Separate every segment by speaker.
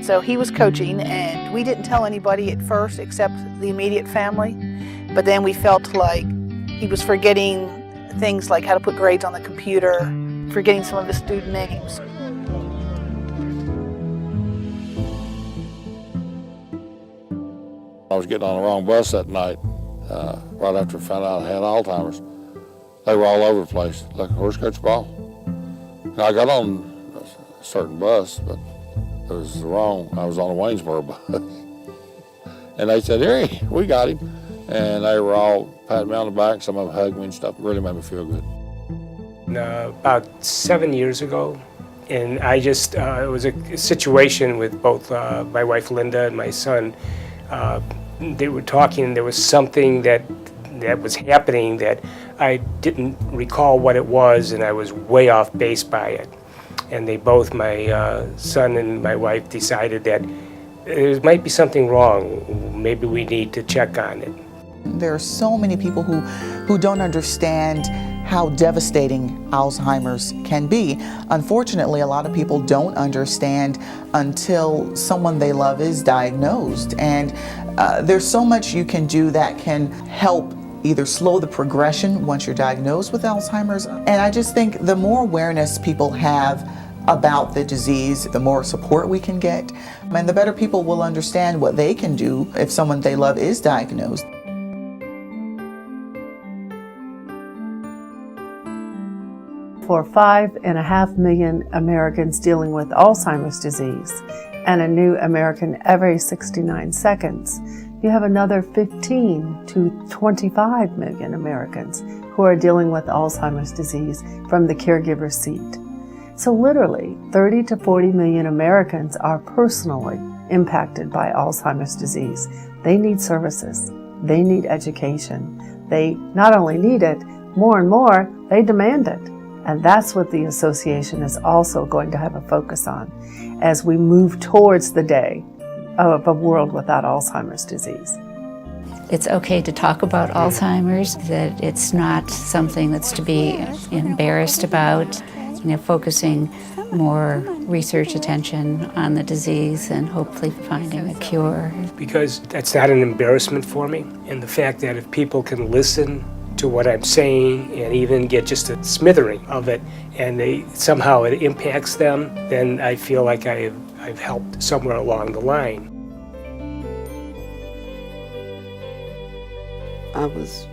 Speaker 1: So he was coaching, and we didn't tell anybody at first except the immediate family. But then we felt like he was forgetting things like how to put grades on the computer, forgetting some of his student names.
Speaker 2: I was getting on the wrong bus that night, right after I found out I had Alzheimer's. They were all over the place, like a horse coach ball. And I got on a certain bus, but it was wrong. I was on the Waynesboro bus. And they said, "Here, we got him." And they were all patting me on the back. Some of them hugged me and stuff. It really made me feel good.
Speaker 3: About 7 years ago, and it was a situation with both my wife Linda and my son. They were talking, there was something that was happening that I didn't recall what it was, and I was way off base by it. And they both, my son and my wife, decided that there might be something wrong. Maybe we need to check on it.
Speaker 4: There are so many people who don't understand how devastating Alzheimer's can be. Unfortunately, a lot of people don't understand until someone they love is diagnosed. And there's so much you can do that can help either slow the progression once you're diagnosed with Alzheimer's. And I just think the more awareness people have about the disease, the more support we can get, and the better people will understand what they can do if someone they love is diagnosed.
Speaker 5: For 5.5 million Americans dealing with Alzheimer's disease, and a new American every 69 seconds, you have another 15 to 25 million Americans who are dealing with Alzheimer's disease from the caregiver's seat. So literally, 30 to 40 million Americans are personally impacted by Alzheimer's disease. They need services. They need education. They not only need it, more and more, they demand it. And that's what the association is also going to have a focus on as we move towards the day of a world without Alzheimer's disease.
Speaker 6: It's okay to talk about Alzheimer's, that it's not something that's to be embarrassed about, focusing more research attention on the disease and hopefully finding a cure.
Speaker 3: Because that's not an embarrassment for me, and the fact that if people can listen to what I'm saying and even get just a smattering of it, and somehow it impacts them, then I feel like I've helped somewhere along the line.
Speaker 7: I was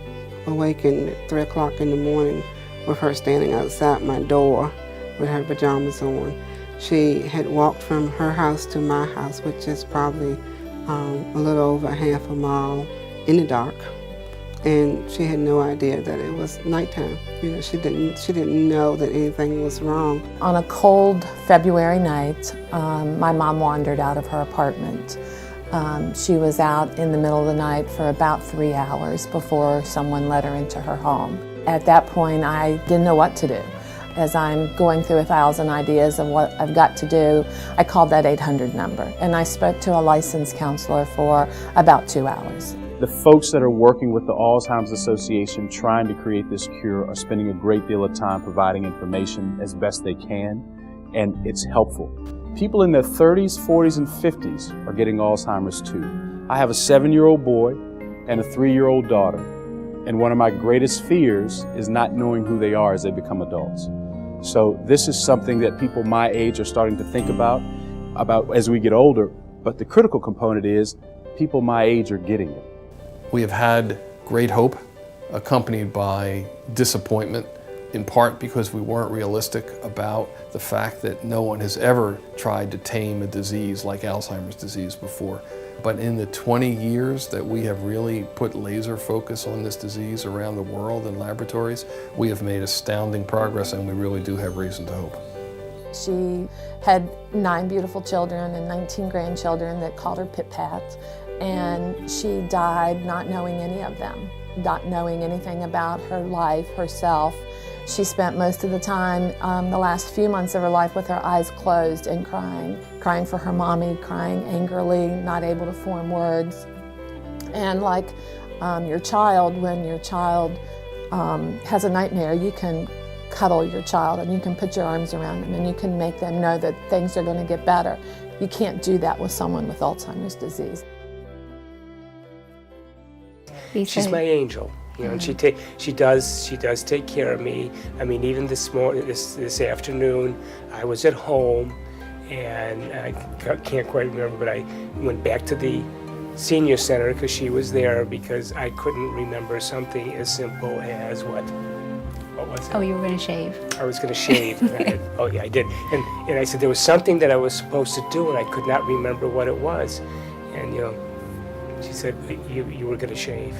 Speaker 7: awakened at 3 o'clock in the morning with her standing outside my door with her pajamas on. She had walked from her house to my house, which is probably a little over half a mile in the dark. And she had no idea that it was nighttime. She didn't know that anything was wrong.
Speaker 8: On a cold February night, my mom wandered out of her apartment. She was out in the middle of the night for about 3 hours before someone let her into her home. At that point, I didn't know what to do. As I'm going through 1,000 ideas of what I've got to do, I called that 800 number, and I spoke to a licensed counselor for about 2 hours.
Speaker 9: The folks that are working with the Alzheimer's Association trying to create this cure are spending a great deal of time providing information as best they can, and it's helpful. People in their 30s, 40s, and 50s are getting Alzheimer's too. I have a 7-year-old boy and a 3-year-old daughter, and one of my greatest fears is not knowing who they are as they become adults. So this is something that people my age are starting to think about as we get older, but the critical component is people my age are getting it.
Speaker 10: We have had great hope accompanied by disappointment, in part because we weren't realistic about the fact that no one has ever tried to tame a disease like Alzheimer's disease before. But in the 20 years that we have really put laser focus on this disease around the world in laboratories, we have made astounding progress, and we really do have reason to hope.
Speaker 8: She had 9 beautiful children and 19 grandchildren that called her Pit Pat, and she died not knowing any of them, not knowing anything about her life, herself. She spent most of the time, the last few months of her life, with her eyes closed and crying crying for her mommy, crying angrily, not able to form words. And like your child, when your child has a nightmare, you can cuddle your child and you can put your arms around them and you can make them know that things are going to get better. You can't do that with someone with Alzheimer's disease.
Speaker 3: She's my angel, you know, and she does take care of me. I mean, even this afternoon, I was at home, and I can't quite remember, but I went back to the senior center because she was there, because I couldn't remember something as simple as what was it?
Speaker 6: Oh, you were going to shave.
Speaker 3: I was going to shave. Oh yeah, I did. And I said there was something that I was supposed to do, and I could not remember what it was. And you know, she said, you were going to shave.